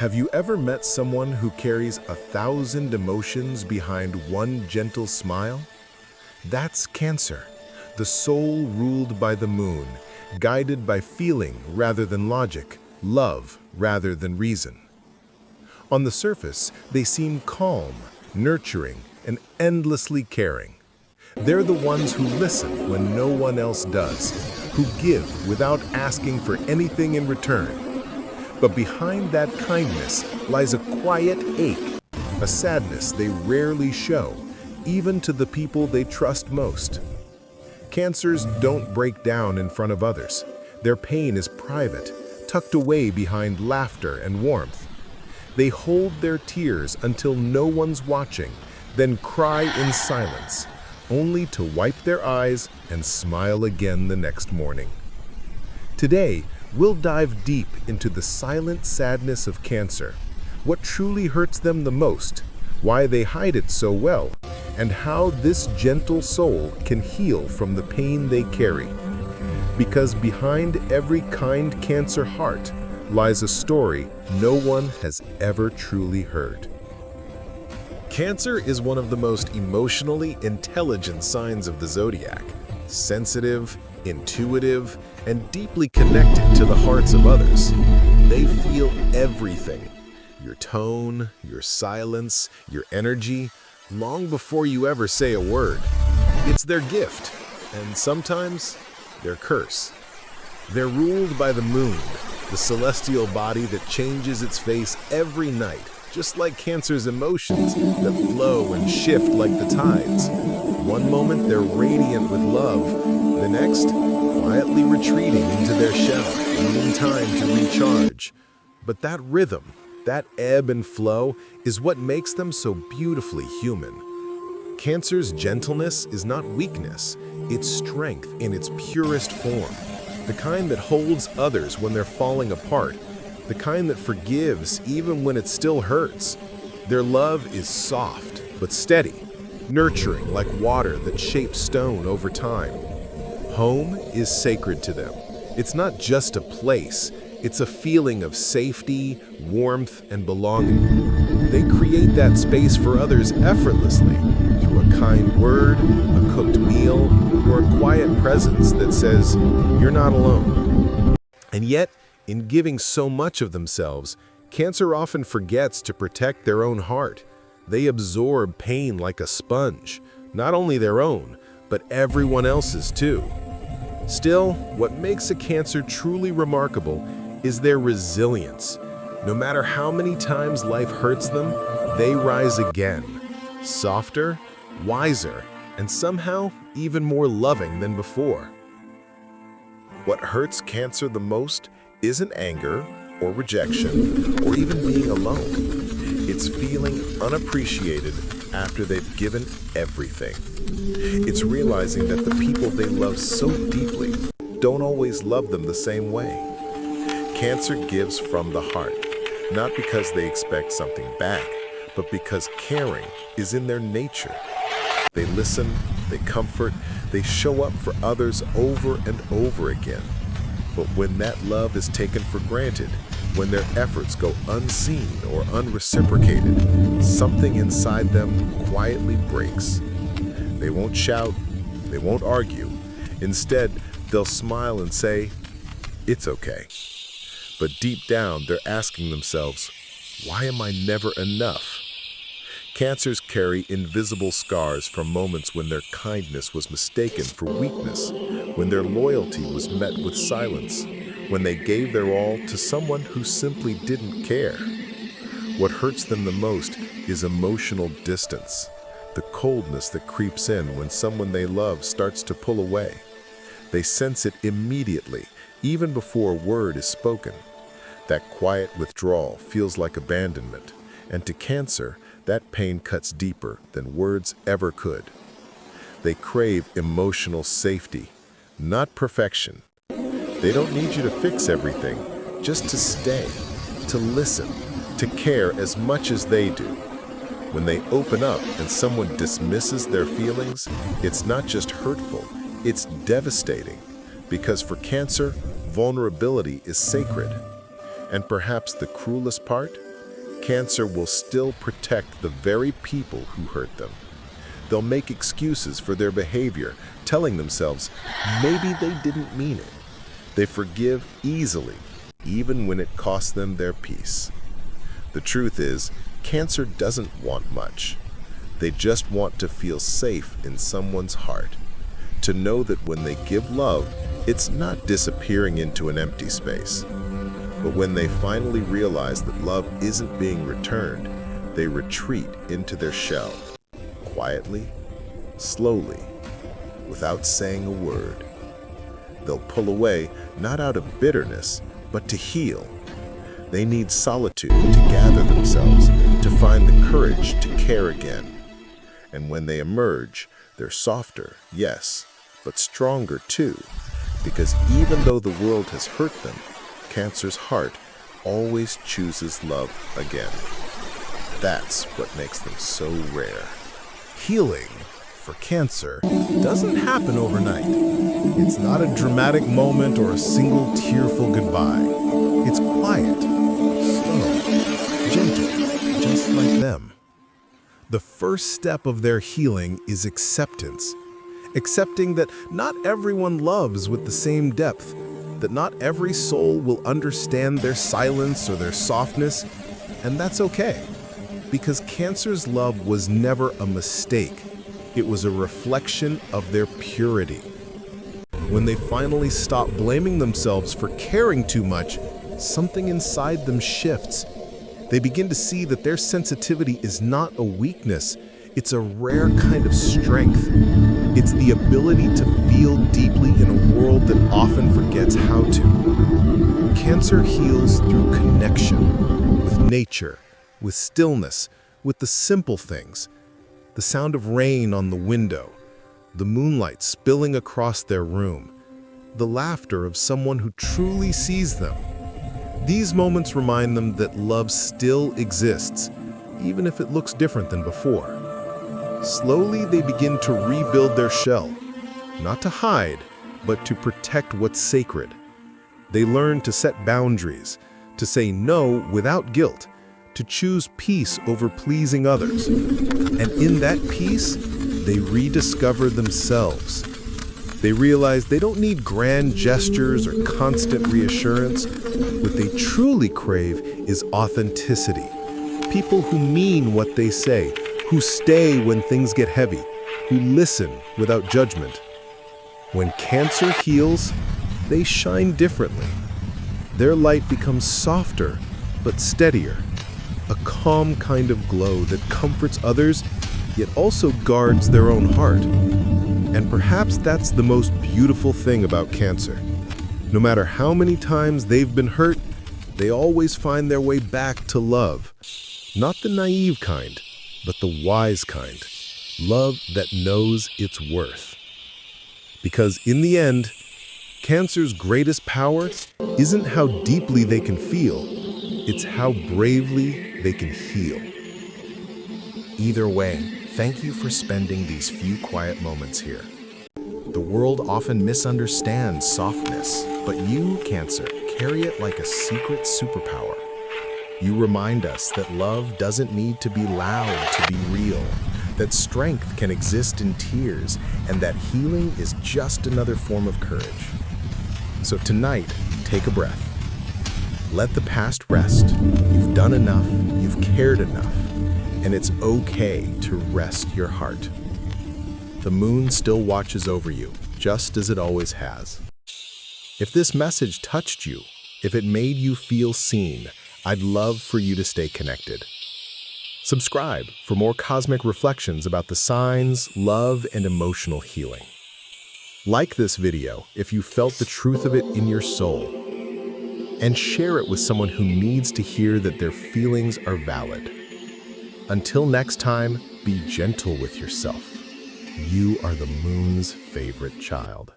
Have you ever met someone who carries 1,000 emotions behind one gentle smile? That's Cancer, the soul ruled by the moon, guided by feeling rather than logic, love rather than reason. On the surface, they seem calm, nurturing, and endlessly caring. They're the ones who listen when no one else does, who give without asking for anything in return. But behind that kindness lies a quiet ache, a sadness they rarely show, even to the people they trust most. Cancers don't break down in front of others. Their pain is private, tucked away behind laughter and warmth. They hold their tears until no one's watching, then cry in silence, only to wipe their eyes and smile again the next morning. Today, we'll dive deep into the silent sadness of Cancer, what truly hurts them the most, why they hide it so well, and how this gentle soul can heal from the pain they carry. Because behind every kind Cancer heart lies a story no one has ever truly heard. Cancer is one of the most emotionally intelligent signs of the zodiac, sensitive, intuitive, and deeply connected to the hearts of others. They feel everything, your tone, your silence, your energy, long before you ever say a word. It's their gift, and sometimes their curse. They're ruled by the moon, the celestial body that changes its face every night, just like Cancer's emotions that flow and shift like the tides. One moment they're radiant with love, the next, quietly retreating into their shell, needing time to recharge. But that rhythm, that ebb and flow, is what makes them so beautifully human. Cancer's gentleness is not weakness, it's strength in its purest form. The kind that holds others when they're falling apart, the kind that forgives even when it still hurts. Their love is soft but steady, nurturing like water that shapes stone over time. Home is sacred to them. It's not just a place, it's a feeling of safety, warmth, and belonging. They create that space for others effortlessly through a kind word, a cooked meal, or a quiet presence that says, "You're not alone." And yet, in giving so much of themselves, Cancer often forgets to protect their own heart. They absorb pain like a sponge, not only their own, but everyone else's too. Still, what makes a Cancer truly remarkable is their resilience. No matter how many times life hurts them, they rise again, softer, wiser, and somehow even more loving than before. What hurts Cancer the most isn't anger or rejection or even being alone. It's feeling unappreciated after they've given everything. It's realizing that the people they love so deeply don't always love them the same way. Cancer gives from the heart, not because they expect something back, but because caring is in their nature. They listen, they comfort, they show up for others over and over again. But when that love is taken for granted, when their efforts go unseen or unreciprocated, something inside them quietly breaks. They won't shout, they won't argue. Instead, they'll smile and say, "It's okay." But deep down, they're asking themselves, "Why am I never enough?" Cancers carry invisible scars from moments when their kindness was mistaken for weakness, when their loyalty was met with silence, when they gave their all to someone who simply didn't care. What hurts them the most is emotional distance, the coldness that creeps in when someone they love starts to pull away. They sense it immediately, even before a word is spoken. That quiet withdrawal feels like abandonment, and to Cancer, that pain cuts deeper than words ever could. They crave emotional safety, not perfection. They don't need you to fix everything, just to stay, to listen, to care as much as they do. When they open up and someone dismisses their feelings, it's not just hurtful, it's devastating. Because for Cancer, vulnerability is sacred. And perhaps the cruelest part? Cancer will still protect the very people who hurt them. They'll make excuses for their behavior, telling themselves maybe they didn't mean it. They forgive easily, even when it costs them their peace. The truth is, Cancer doesn't want much. They just want to feel safe in someone's heart, to know that when they give love, it's not disappearing into an empty space. But when they finally realize that love isn't being returned, they retreat into their shell, quietly, slowly, without saying a word. They'll pull away, not out of bitterness, but to heal. They need solitude to gather themselves, to find the courage to care again. And when they emerge, they're softer, yes, but stronger too, because even though the world has hurt them, Cancer's heart always chooses love again. That's what makes them so rare. Healing for Cancer doesn't happen overnight. It's not a dramatic moment or a single tearful goodbye. It's quiet, slow, gentle, just like them. The first step of their healing is acceptance. Accepting that not everyone loves with the same depth, that not every soul will understand their silence or their softness, and that's okay. Because Cancer's love was never a mistake. It was a reflection of their purity. When they finally stop blaming themselves for caring too much, something inside them shifts. They begin to see that their sensitivity is not a weakness. It's a rare kind of strength. It's the ability to feel deeply in a world that often forgets how to. Cancer heals through connection with nature, with stillness, with the simple things. The sound of rain on the window, the moonlight spilling across their room, the laughter of someone who truly sees them. These moments remind them that love still exists, even if it looks different than before. Slowly, they begin to rebuild their shell, not to hide, but to protect what's sacred. They learn to set boundaries, to say no without guilt, to choose peace over pleasing others. And in that peace, they rediscover themselves. They realize they don't need grand gestures or constant reassurance. What they truly crave is authenticity. People who mean what they say, who stay when things get heavy, who listen without judgment. When Cancer heals, they shine differently. Their light becomes softer, but steadier. A calm kind of glow that comforts others, yet also guards their own heart. And perhaps that's the most beautiful thing about Cancer. No matter how many times they've been hurt, they always find their way back to love. Not the naive kind, but the wise kind. Love that knows its worth. Because in the end, Cancer's greatest power isn't how deeply they can feel, it's how bravely they can heal. Either way, thank you for spending these few quiet moments here. The world often misunderstands softness, but you, Cancer, carry it like a secret superpower. You remind us that love doesn't need to be loud to be real, that strength can exist in tears, and that healing is just another form of courage. So tonight, take a breath. Let the past rest. You've done enough, you've cared enough, and it's okay to rest your heart. The moon still watches over you, just as it always has. If this message touched you, if it made you feel seen, I'd love for you to stay connected. Subscribe for more cosmic reflections about the signs, love, and emotional healing. Like this video if you felt the truth of it in your soul. And share it with someone who needs to hear that their feelings are valid. Until next time, be gentle with yourself. You are the moon's favorite child.